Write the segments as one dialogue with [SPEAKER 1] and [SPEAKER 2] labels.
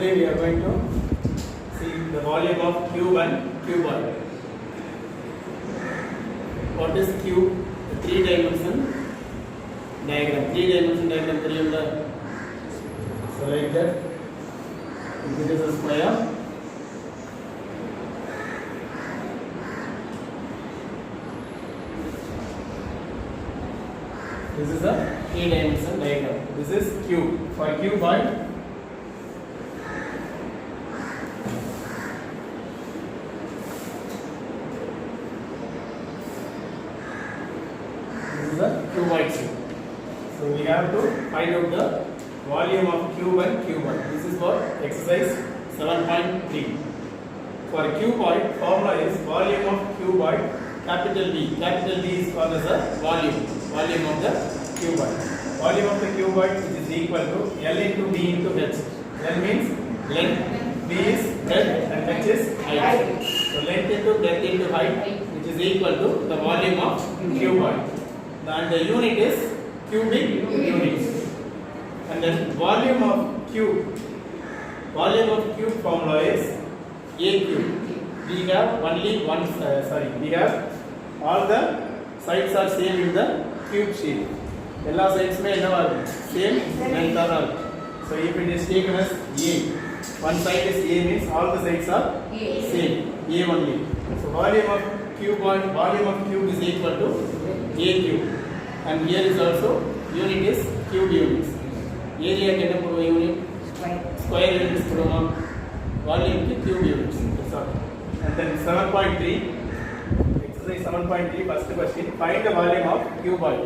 [SPEAKER 1] today we are going to see the volume of cube and cuboid. What is cube? The three-dimension diagram. Three-dimension diagram three. So like that. This is a square. This is a three-dimension diagram. This is cube. For cuboid, this is a cuboid shape. So we have to find out the volume of cube and cuboid. This is for exercise 7.3. For cuboid, formula is volume of cuboid capital V. Capital V is called as a volume of the cuboid. Volume of the cuboid is equal to L into B into H. L means length, B is breadth and H is height. So length into breadth into height, which is equal to the volume of cuboid. And the unit is cubic units. And then volume of cube formula is A cube. We have only one, we have all the sides are same in the cube shape. All sides may same length. So if it is taken as A, one side is A means all the sides are same, A only. So volume of cube is equal to A cube. And here is also unit is cube units. Area can put unit, square units put volume is cube units. And then 7.3, exercise 7.3, first question, find the volume of cuboid.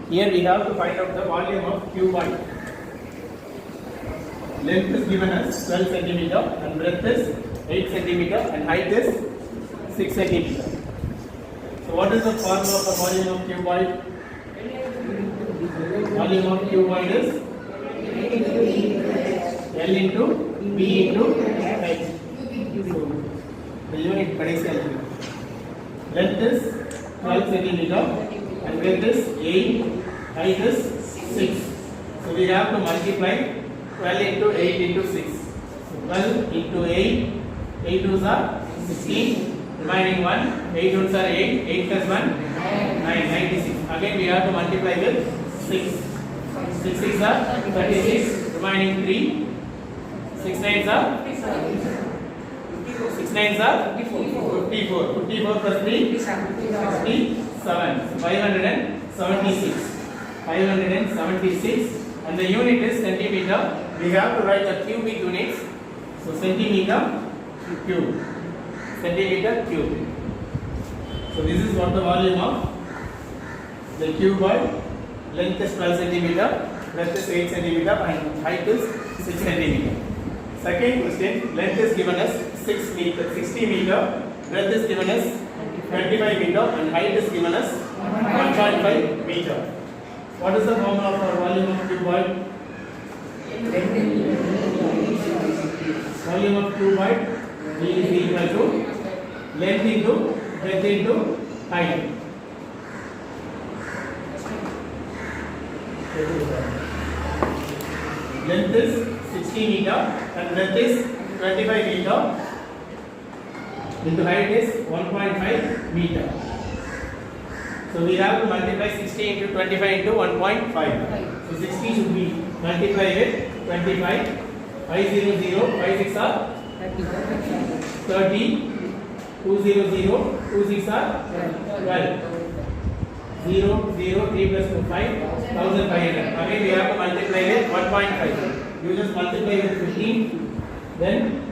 [SPEAKER 1] Here we have to find out the volume of cuboid. Length is given as 12 centimeter and breadth is 8 centimeter and height is 6 centimeter. So what is the formula for volume of cuboid? Volume of cuboid is L into B into H. So the unit length is 12 centimeter and breadth is 8, height is 6. So we have to multiply 12 into 8 into 6. So 12 into 8, 8 2s are 16, remaining 1, 8 2s are 8, 8 plus 1, 9, 96. Again we have to multiply with 6. 6 6 are 36, remaining 3, 6 9s are 6 9s are 54. 54 plus 3, 67. 576. And the unit is centimeter. We have to write the cubic units. So centimeter cube. So this is what the volume of the cuboid. Length is 12 centimeter, breadth is 8 centimeter, and height is 6 centimeter. Second question, length is given as 60 meter, breadth is given as 25 meter, and height is given as 1.5 meter. What is the formula for volume of cuboid? Volume of cuboid is equal to length into breadth into height. Length is 60 meter and breadth is 25 meter. Into height is 1.5 meter. So we have to multiply 60 into 25 into 1.5. So 60 should be multiplied with 25. 500, 5 6 are 30. 200, 2 6 are 12. 0, 3 plus 2, 5, 1500. Again we have to multiply with 1.5. You just multiply with 15. Then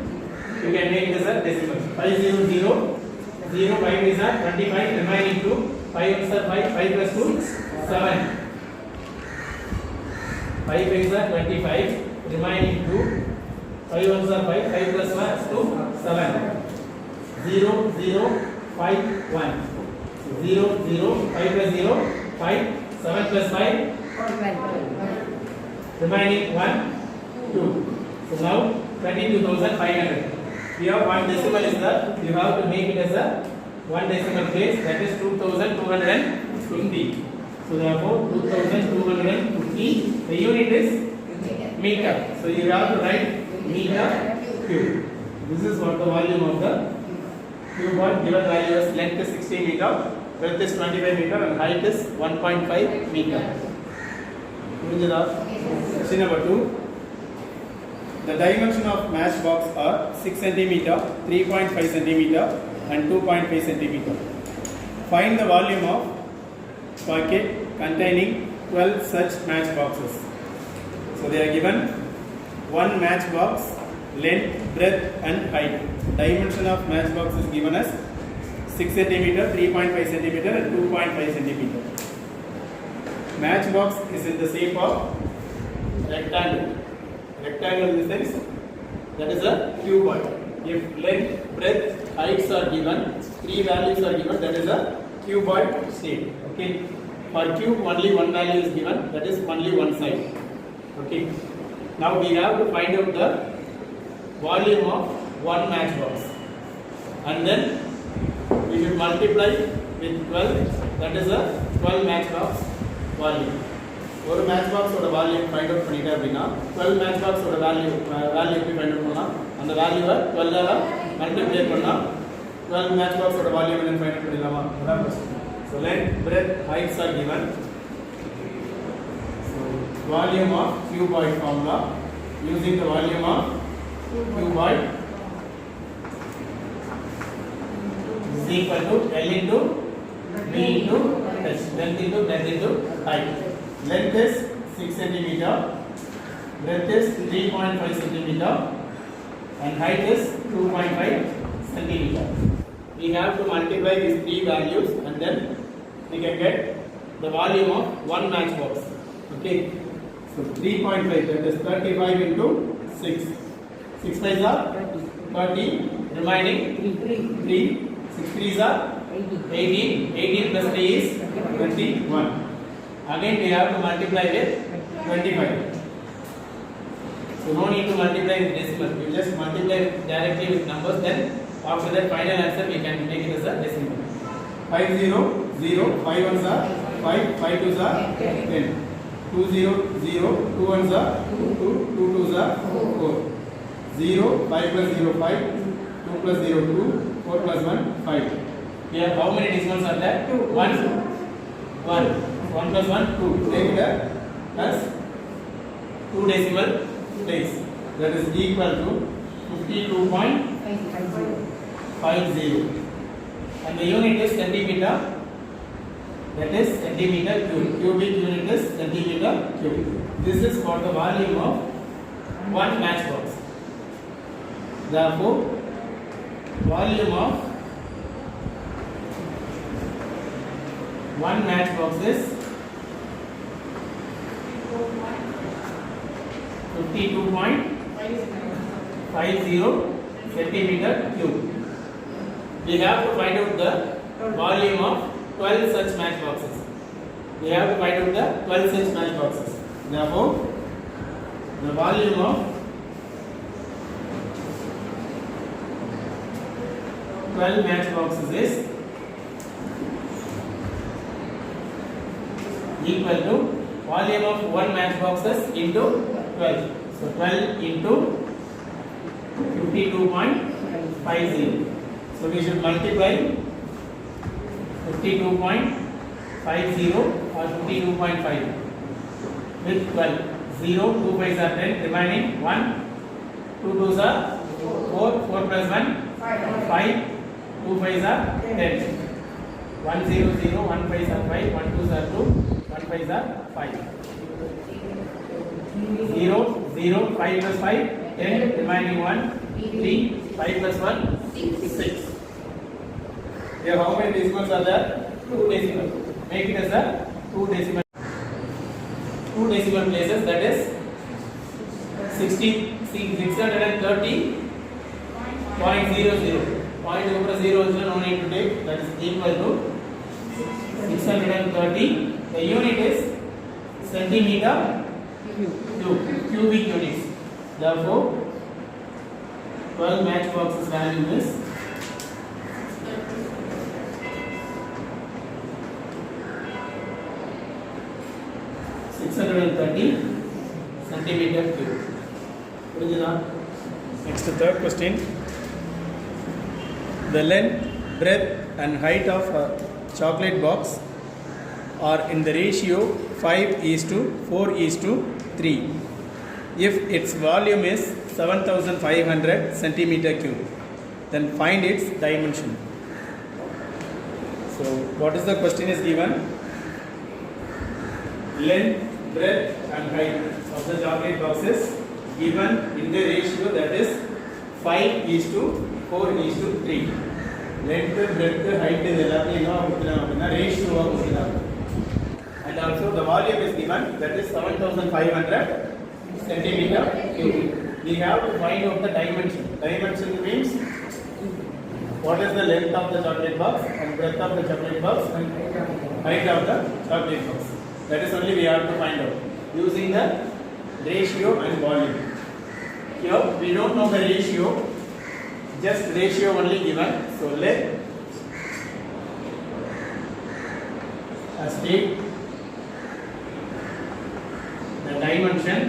[SPEAKER 1] you can make it as a decimal. 500, 0, 5 is a 25, remaining 2, 5 is a 5 plus 2, 7. 5 is a 25, remaining 2, 5 is a 5 plus 1 is 2, 7. 0, 5, 1. 0, 5 plus 0, 5, 7 plus 5, remaining 1, 2. So now 22,500. We have one decimal is there, you have to make it as a one decimal place, that is 2250. So therefore 2250, the unit is meter. So you have to write meter cube. This is what the volume of the cuboid. Given value is length is 60 meter, width is 25 meter, and height is 1.5 meter. Question number 2. The dimension of matchbox are 6 centimeter, 3.5 centimeter, and 2.5 centimeter. Find the volume of pocket containing 12 such matchboxes. So they are given one matchbox, length, breadth, and height. Dimension of matchbox is given as 6 centimeter, 3.5 centimeter, and 2.5 centimeter. Matchbox is in the shape of rectangle. Rectangle in the sense that is a cuboid. If length, breadth, heights are given, three values are given, that is a cuboid shape. Okay. For cube, only one value is given, that is only one side. Okay. Now we have to find out the volume of one matchbox, and then we should multiply with 12. That is a 12 matchbox volume. ஒரு மேட்ச்பாக்ஸோட volume find out பண்ணிட்டே அப்படின்னா 12 மேட்ச்பாக்ஸோட value எப்படி find out பண்ணலாம்? அந்த வேல்யூவை 12 all multiply பண்ணால் 12 மேட்ச்பாக்ஸோட volume என்னன்னு find out பண்ணிடலாமா? அதான் first. So length, breadth, heights are given. So volume of cuboid formula, using the volume of cuboid is equal to L into B into H. Length into breadth into height. Length is 6 centimeter, breadth is 3.5 centimeter, and height is 2.5 centimeter. We have to multiply these three values, and then we can get the volume of one matchbox. Okay. So 3.5, that is 35 into 6. 6 5s are 30, remaining 3. 6 3s are 18. 18 plus 3 is 21. Again we have to multiply with 25. So no need to multiply with decimal. We just multiply directly with numbers. Then after that final answer we can make it as a decimal. 5 0 0. 5 1s are 5. 5 2s are 10. 2 0 0. 2 1s are 2. 2 2s are 4. 0 5 plus 0 5. 2 plus 0 2. 4 plus 1 5. Here how many decimals are there? 1 1. 1 plus 1 2. Take it as 2 decimal place. That is equal to 52.50. And the unit is centimeter. That is centimeter cube. Cubic unit is centimeter cube. This is for the volume of one matchbox. Therefore, volume of one matchbox is 52.50 centimeter cube. We have to find out the volume of 12 such matchboxes. We have to find out the 12 such matchboxes. Therefore, the volume of 12 matchboxes is equal to volume of one matchboxes into 12. So 12 into 52.50. So we should multiply 52.50 or 52.5 with 12. 0, 2 5s are 10, remaining 1, 2 2s are 4, 4 plus 1, 5, 2 5s are 10. 1 0 0, 1 5s are 5, 1 2s are 2, 1 5s are 5. 0 0, 5 plus 5, 10, remaining 1, 3, 5 plus 1, 6. Here how many decimals are there? 2 decimals. Make it as a 2 decimal places, that is 630.00. Point over 0 is no need to take, that is equal to 630. The unit is centimeter cube, cubic units. Therefore, 12 matchboxes value is 630 centimeter cube. Next, third question. The length, breadth and height of a chocolate box are in the ratio 5:4:3. If its volume is 7,500 centimeter cube, then find its dimension. So, what is the question is given? Length, breadth and height of the chocolate box is given in the ratio that is 5:4:3. Length, breadth, height is ratio of and also the volume is given that is 7,500 centimeter cube. We have to find out the dimension. Dimension means what is the length of the chocolate box and breadth of the chocolate box and height of the chocolate box. That is only we have to find out using the ratio and volume. Here we don't know the ratio, just ratio only given. So let us take the dimension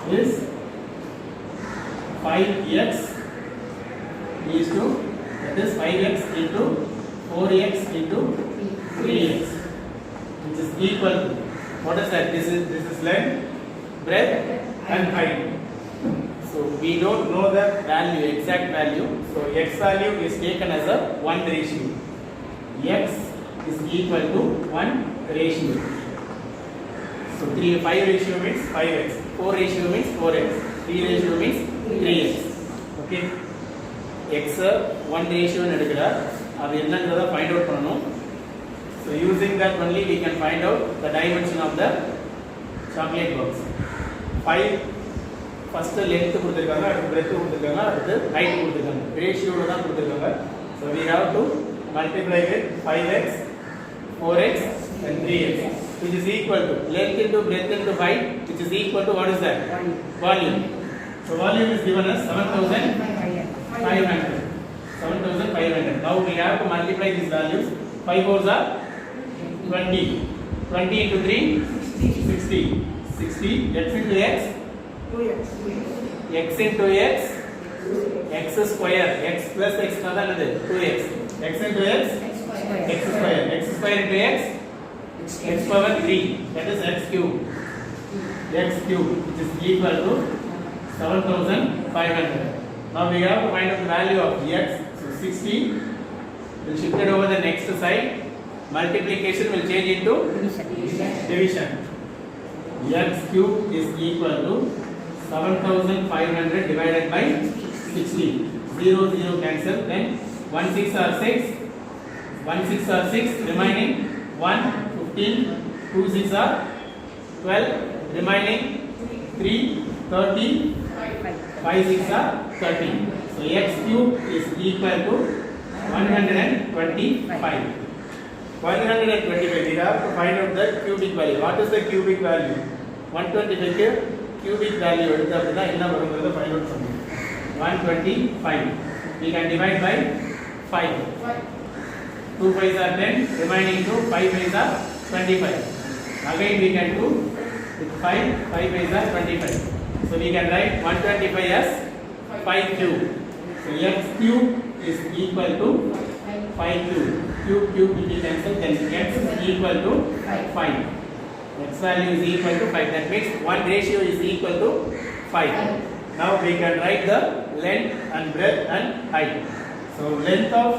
[SPEAKER 1] is 5x is to, that is 5x into 4x into 3x, which is equal to, what is that? This is length, breadth and height. So we don't know the value, exact value. So x value is taken as a 1 ratio. X is equal to 1 ratio. So 5 ratio means 5x, 4 ratio means 4x, 3 ratio means 3x. Okay. X 1 ratio எடுக்கிறார், அது என்னங்கறத find out பண்ணனும். So using that only we can find out the dimension of the chocolate box. 5 first length கொடுத்திருக்காங்க, அடுத்து breadth கொடுத்திருக்காங்க, அடுத்து height கொடுத்திருக்காங்க. ரேஷியோல தான் கொடுத்திருக்காங்க. So we have to multiply with 5x, 4x and 3x, which is equal to length into breadth into height, which is equal to what is that? Volume. So volume is given as 7,500. 7,500. Now we have to multiply these values. 5 fours are 20. 20 into 3, 60. 60. X into x,
[SPEAKER 2] 2x.
[SPEAKER 1] x into x, x square. X plus x another 2x. X into x, x square. X square into x, x power 3. That is x cube. X cube, which is equal to 7,500. Now we have to find out the value of x. So 60 will shift it over the next side. Multiplication will change into division. X cube is equal to 7,500 divided by 60. 0, 0 cancel. Then 1 6 are 6. 1 6 are 6. Remaining 1, 15. 2 6 are 12. Remaining 3, 30. 5 6 are 30. So x cube is equal to 125. 125. We have to find out the cubic value. What is the cubic value? 125 cubic value எடுத்து அப்படினா என்ன வரும்ங்கறத find out பண்ணனும். 125. We can divide by 5. 2 5s are 10. Remaining 2, 5 5s are 25. Again we can do with 5 5s are 25. So we can write 125 as 5 cube. So x cube is equal to 5 cube. Cube will be cancelled, then x is equal to 5. X value is equal to 5. That means 1 ratio is equal to 5. Now we can write the length and breadth and height. So length of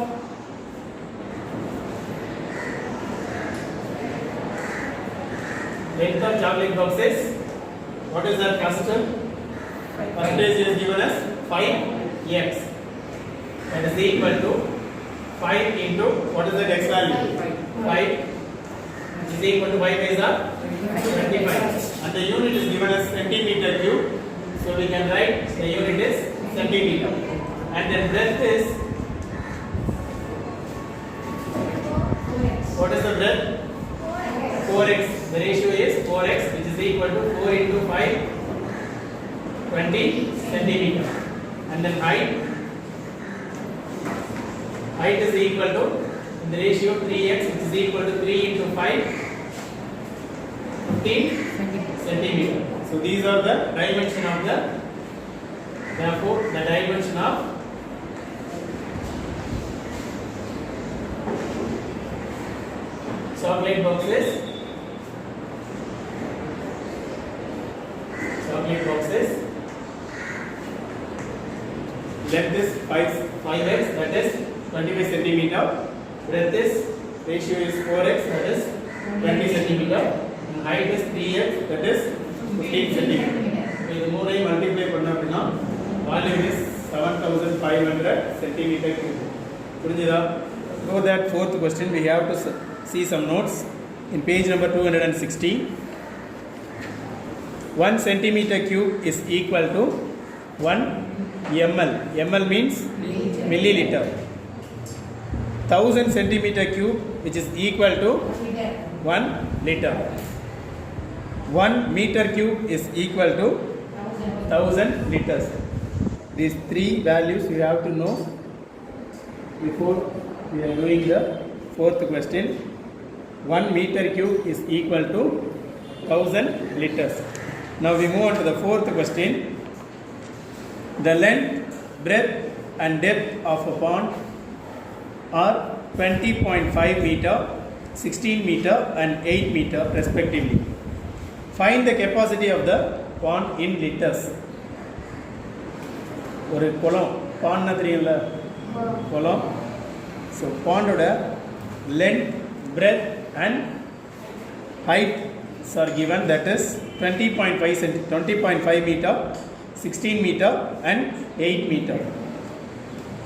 [SPEAKER 1] chocolate box is, what is that first? Percentage is given as 5x. That is equal to 5 into, what is the x value? 5 is equal to 5 is 25. And the unit is given as centimeter cube. So we can write the unit is centimeter. And then breadth is, what is the breadth? 4x. The ratio is 4x, which is equal to 4 into 5, 20 centimeter. And then height is equal to, in the ratio 3x, which is equal to 3 into 5, 15 centimeter. So these are the dimension of the, therefore the dimension of chocolate boxes. Chocolate boxes. Length is 5x, that is 25 centimeter. Breadth is, ratio is 4x, that is 20 centimeter. And height is 3x, that is 15 centimeter. So this more I multiply panna appadina volume is 7500 centimeter cube. புரிஞ்சுதா? So that fourth question we have to see some notes in page number 260. 1 centimeter cube is equal to 1 ml. Ml means milliliter. 1000 centimeter cube, which is equal to 1 liter. 1 meter cube is equal to 1000 liters. These three values you have to know before we are doing the fourth question. 1 meter cube is equal to 1000 liters. Now we move on to the fourth question. The length, breadth and depth of a pond are 20.5 meter, 16 meter and 8 meter respectively. Find the capacity of the pond in liters. ஒரு குளம், பாண்ட்னா தெரியும்ல, குளம். So பாண்டோட length, breadth and height are given, that is 20.5 meter, 16 meter and 8 meter.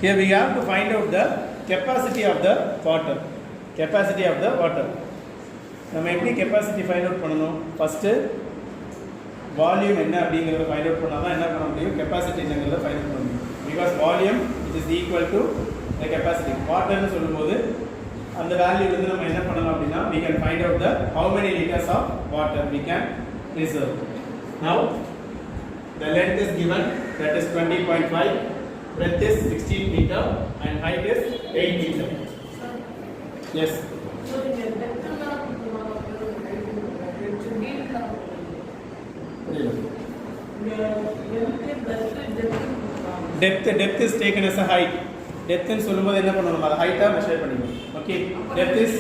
[SPEAKER 1] Here we have to find out the capacity of the water. Capacity of the water. நம்ம எப்படி capacity find out பண்ணணும்? First volume என்ன அப்படிங்கறத find out பண்ணாதான் என்ன பண்ண முடியும், capacity என்னங்கறத find out பண்ண முடியும். Because volume it is equal to the capacity. Water னு சொல்லும்போது அந்த வேல்யூ வந்து நம்ம என்ன பண்ணலாம் அப்படினா we can find out the how many liters of water we can reserve. Now the length is given, that is 20.5, breadth is 16 meter and height is 8 meter. Yes. So depth is taken as a height. Depth னு சொல்லும்போது என்ன பண்ணணும், அது ஹைட்டா measure பண்ணிக்கணும். Okay, depth is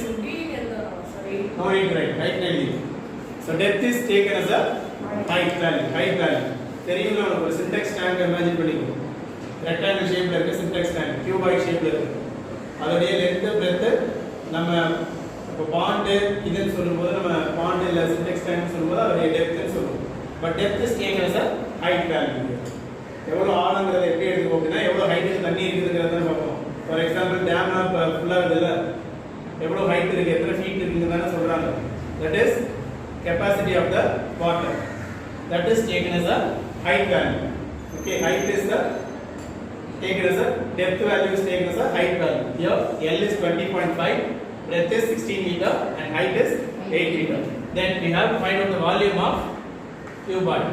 [SPEAKER 1] no right value. So depth is taken as a height value. தெரியும்ல உங்களுக்கு ஒரு சின்டெக்ஸ் டேங்க் இமேஜின் பண்ணிக்கோ. ரெக்டாங்கிள் ஷேப்ல இருக்கு சின்டெக்ஸ் டேங்க், கியூபாய்ட் ஷேப்ல இருக்கு. அதோட லெந்த் பிரெத் நம்ம இப்போ பாண்ட் இதுன்னு சொல்லும்போது நம்ம பாண்ட் இல்ல சின்டெக்ஸ் டேங்க் சொல்லும்போது அதோட டெப்த்னு சொல்லுவோம். But depth is taken as a height value. எவ்வளவு ஆழங்கிறத எப்படி எடுத்துக்கோ அப்படின்னா எவ்வளவு ஹைட்டுக்கு தண்ணி இருக்குதுங்கிறத பார்ப்போம். ஃபார் எக்ஸாம்பிள் டேம்னா ஃபுல்லா இருக்குதுல்ல, எவ்வளவு ஹைட் இருக்கு, எத்தனை ஃபீட் இருக்குங்கறத சொல்றாங்க. That is capacity of the water. That is taken as a height value. Okay, height is the taken as a depth value is taken as a height value. Here L is 20.5, breadth is 16 meter and height is 8 meter. Then we have to find out the volume of cuboid.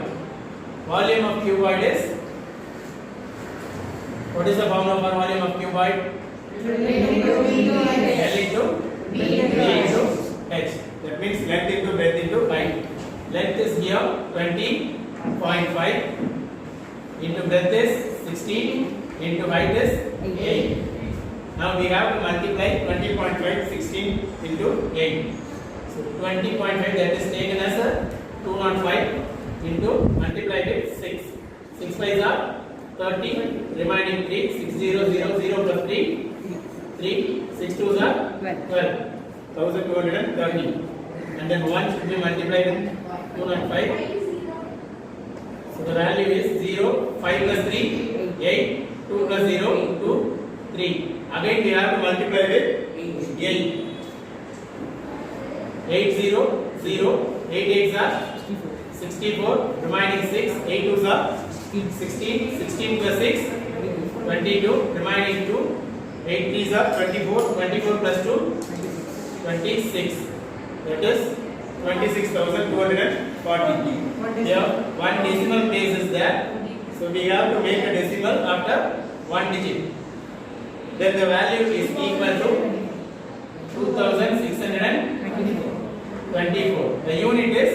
[SPEAKER 1] Volume of cuboid is, what is the formula for volume of cuboid? L into B into H. That means length into breadth into height. Length is here 20.5 into breadth is 16 into height is 8. Now we have to multiply 20.5 16 into 8. So 20.5 that is taken as a 205 into multiplied with 6. 6 5s are 30, remaining 3, 6 0 0 0 plus 3, 3, 6 2s are 12, 1230. And then 1 should be multiplied with 205. So the value is 0, 5 plus 3, 8, 2 plus 0, 2, 3. Again we have to multiply with 8. 8 0, 0, 8 8s are 64, remaining 6, 8 2s are 16, 16 plus 6, 22, remaining 2, 8 3s are 24, 24 plus 2, 26. That is 26,240. Here one decimal place is there, so we have to make a decimal after one digit. Then the value is equal to 2624. The unit is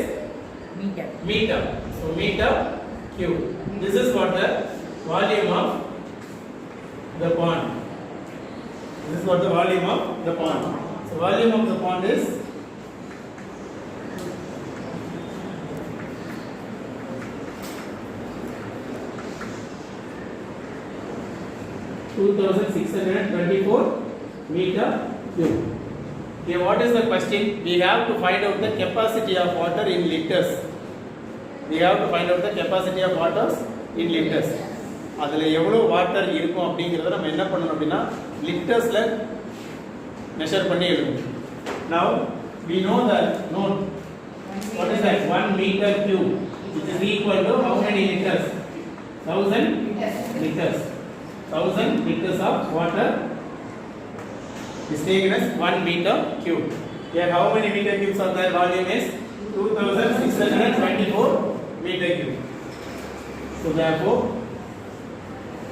[SPEAKER 1] meter cube. This is what the volume of the pond. This is what the volume of the pond. So volume of the pond is 2624 meter cube. Okay, what is the question? We have to find out the capacity of water in liters. We have to find out the capacity of water in liters. அதில் எவ்வளோ water இருக்கும் அப்படிங்கிறத நம்ம என்ன பண்ணணும் அப்படின்னா லிட்டர்ஸில் measure பண்ணி எழுதணும். Now we know that note what is that 1 meter cube which is equal to how many liters? 1000 liters. 1000 liters of water is taken as 1 meter cube. Here how many meter cubes are there? Volume is 2624 meter cube. So therefore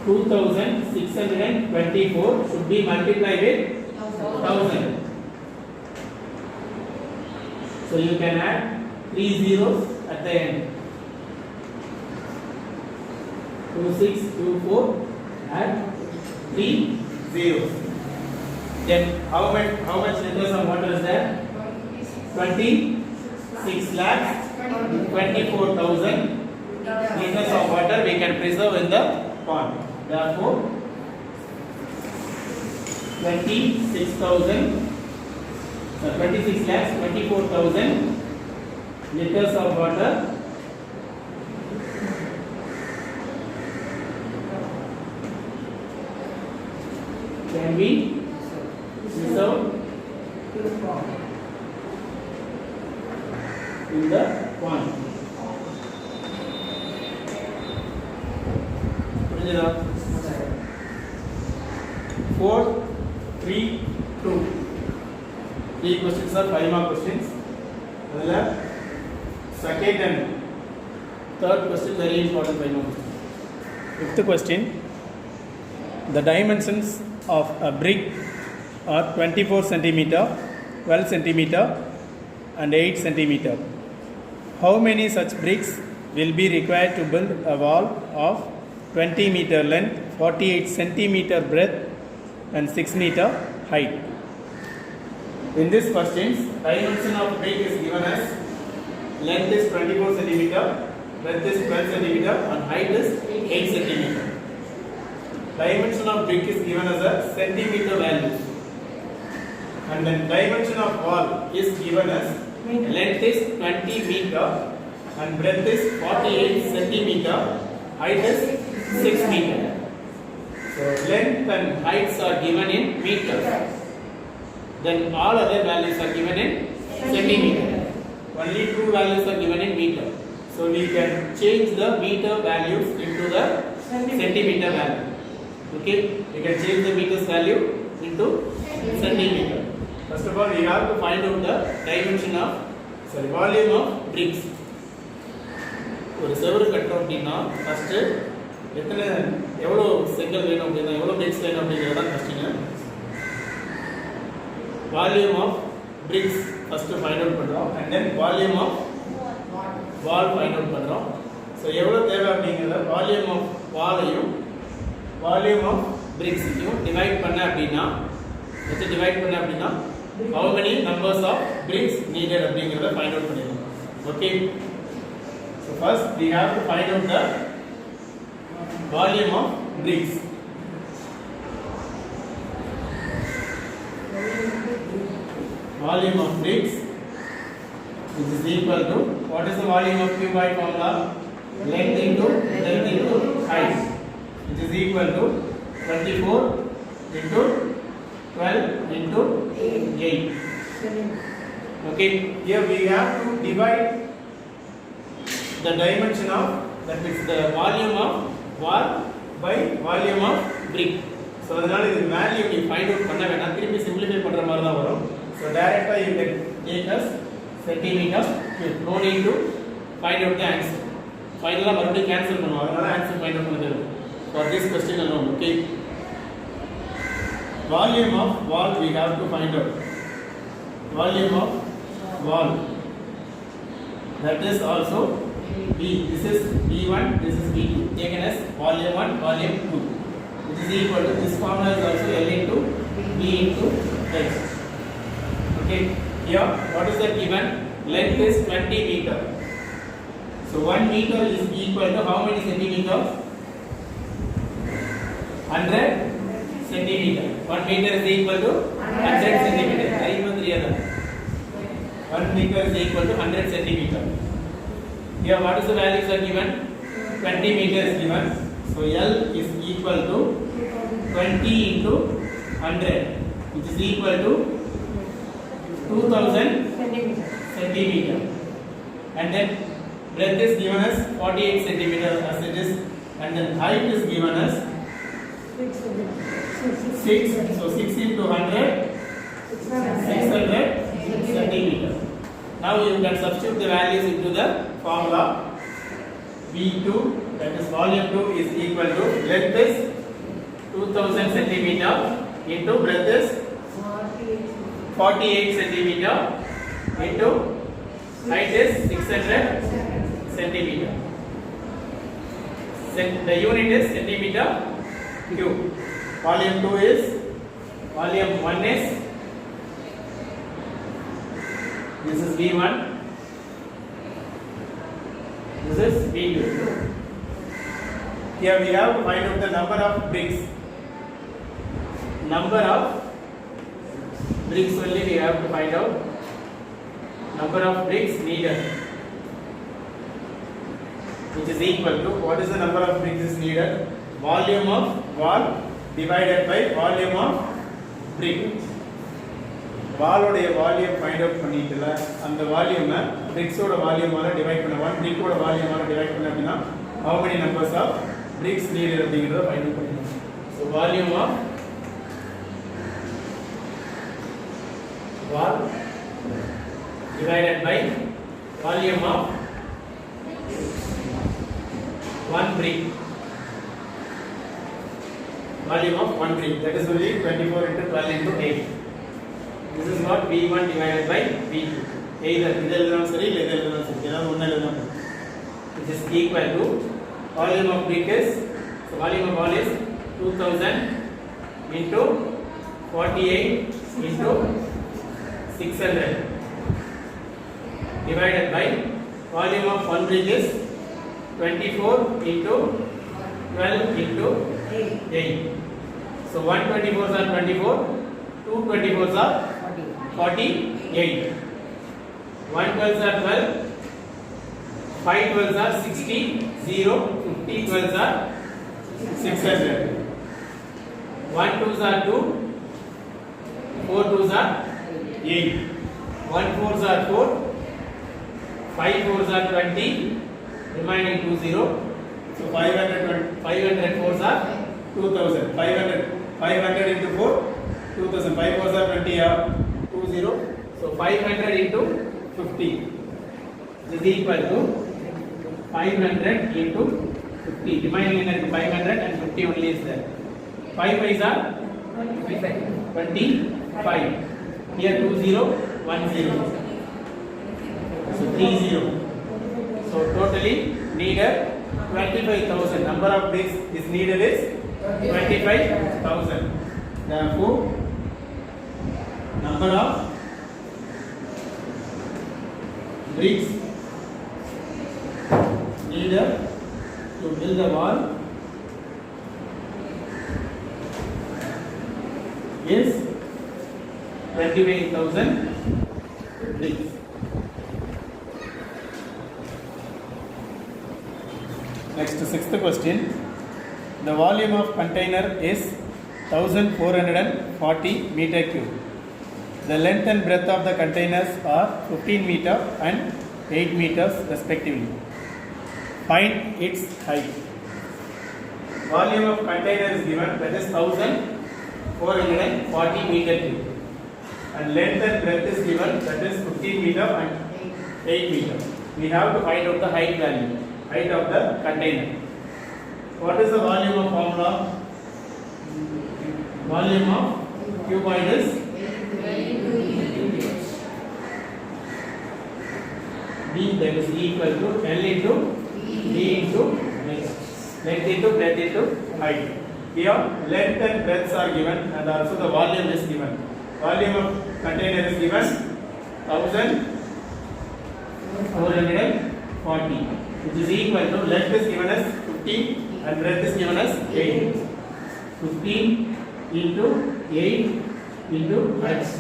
[SPEAKER 1] 2624 should be multiplied with 1000. So you can add 3 zeros at the end. 2624 add 3 zeros. Then how much liters of water is there? 26 lakhs 24,000 liters of water we can preserve in the pond. Therefore 26,000 26 lakhs 24,000 liters of water can be preserved in the pond. புரியுதா? 4 3 2 3 questions are 5 mark questions. அதில் second and third question very important 5 mark questions. Fifth question, the dimensions of a brick are 24 centimeter, 12 centimeter and 8 centimeter. How many such bricks will be required to build a wall of 20 meter length, 48 centimeter breadth and 6 meter height? In this question, dimension of brick is given as length is 24 centimeter, breadth is 12 centimeter and height is 8 centimeter. Dimension of brick is given as a centimeter value. And then dimension of wall is given as length is 20 meter and breadth is 48 centimeter, height is 6 meter. So length and heights are given in meter. Then all other values are given in centimeter. Only two values are given in meter. So we can change the meter values into the centimeter value. Okay, we can change the meters value into centimeter. First of all, we have to find out the dimension of volume of bricks. ஒரு செவரு கட்டறோம் அப்படினா first எவ்வளவு செங்கல் வேணும் அப்படினா எவ்வளவு bricks வேணும் அப்படிங்கறத தான் question. Volume of bricks first find out பண்றோம் and then volume of wall find out பண்றோம். So எவ்வளவு தேவை அப்படிங்கறத volume of wall-ஐயும் volume of bricks-ஐயும் divide பண்ண அப்படினா how many numbers of bricks needed அப்படிங்கறத find out பண்ணிடலாம். Okay, so first we have to find out the volume of bricks. Volume of bricks which is equal to, what is the volume of cuboid formula? Length into height, which is equal to 24 into 12 into 8. Okay, here we have to divide the dimension of, that means the volume of wall by volume of brick. So அதனால இது value நீ find out பண்ண வேண்டாம், திருப்பி simplify பண்ற மாதிரி தான் வரும். So directly you can take as centimeters, no need to find out the answer. Finally மறுபடியும் கேன்சல் பண்ணுவோம், அதனால ஆன்சர் ஃபைண்ட் அவுட் பண்ணது for this question alone. Okay, volume of wall we have to find out. Volume of wall, that is also B. This is B1, this is B2, taken as volume 1, volume 2, which is equal to, this formula is also L into B into H. Okay, here what is the given? Length is 20 meter. So 1 meter is equal to how many centimeters? 100 centimeter. 1 meter is equal to 100 centimeter. 1 meter is equal to 100 centimeter. Here what is the values are given? 20 meter is given. So L is equal to 20 into 100, which is equal to 2000 centimeter. And then breadth is given as 48 centimeter as it is, and then height is given as 6. So 6 into 100, 600 centimeter. Now you can substitute the values into the formula. V2, that is volume 2, is equal to length is 2000 centimeter into breadth is 48 centimeter into height is 600 centimeter. The unit is centimeter cube. Volume 2 is, volume 1 is, this is V1, this is V2. Here we have to find out the number of bricks. Number of bricks only we have to find out. Number of bricks needed, which is equal to, what is the number of bricks is needed? Volume of wall divided by volume of brick. Wall உடைய volume find out பண்ணிட்டல, அந்த வால்யூமை bricks ஓட வால்யூமால divide பண்ண, 1 brick ஓட வால்யூமால divide பண்ண அப்படினா how many numbers of bricks needed அப்படிங்கறத find out பண்ணணும். So volume of wall divided by volume of 1 brick. Volume of 1 brick, that is only 24 into 12 into 8. This is what V1 divided by V2. Either இது எழுதலாம் சரி இல்ல இது எழுதலாம் சரி, ஏதாவது ஒண்ணு எழுதலாம். Which is equal to volume of brick is, so volume of wall is 2000 into 48 into 600 divided by volume of 1 brick is 24 into 12 into 8. So 124s are 24, 224s are 48. 112s are 12, 512s are 60, 0, 5012s are 600. 12s are 2, 4 2s are 8, 1 4s are 4, 5 4s are 20, remaining 2 0. So 500 4s are 2000. 500 into 4, 2000. 5 4s are 20, 2 0. So 500 into 50 is equal to 500 into 50. Remaining in 500 and 50 only is there. 5 5s are 25. Here 2 0, 1 0. So 3 0. So totally needed 25,000. Number of bricks is needed is 25,000. Therefore, number of bricks needed to build the wall is 25,000 bricks. Next, sixth question. The volume of container is 1440 meter cube. The length and breadth of the containers are 15 meter and 8 meters respectively. Find its height. Volume of container is given, that is 1440 meter cube. And length and breadth is given, that is 15 meter and 8 meter. We have to find out the height value, height of the container. What is the volume of formula? Volume of cuboid is B that is equal to L into D into length into breadth into height. Here length and breadth are given and also the volume is given. Volume of container is given 1440, which is equal to length is given as 15 and breadth is given as 8. 15 into 8 into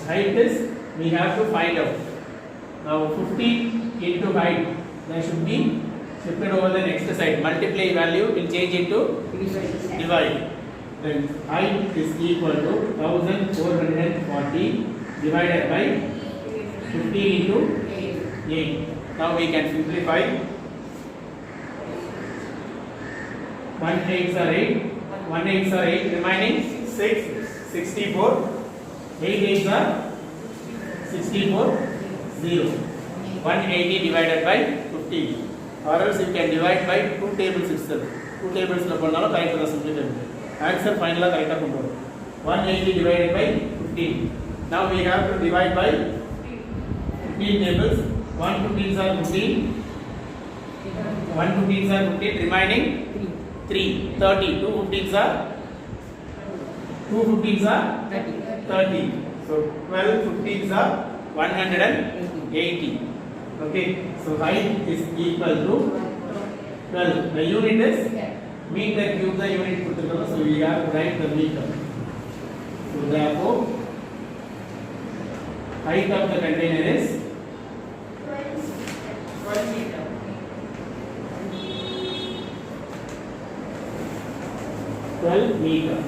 [SPEAKER 1] height is we have to find out. Now 15 into height, that should be shifted over the next side. Multiply value will change into divide. Then height is equal to 1440 divided by 15 into 8. Now we can simplify. 1 8s are 8. 1 8s are 8. Remaining 6. 64. 8 8s are 64. 0. 180 divided by 15. Or else you can divide by 2 tables itself. 2 tables la ponnalum correct ah simplify. Answer final correct ah kondu. 180 divided by 15. Now we have to divide by 15 tables. 1 15s are 15. 1 15s are 15. Remaining 3 30. 2 15s are 30. So 12 15s are 180. Okay, so height is equal to 12. The unit is meter cube. The unit put together, so we have to write the meter. So therefore, height of the container is 12 meter. 12 meter.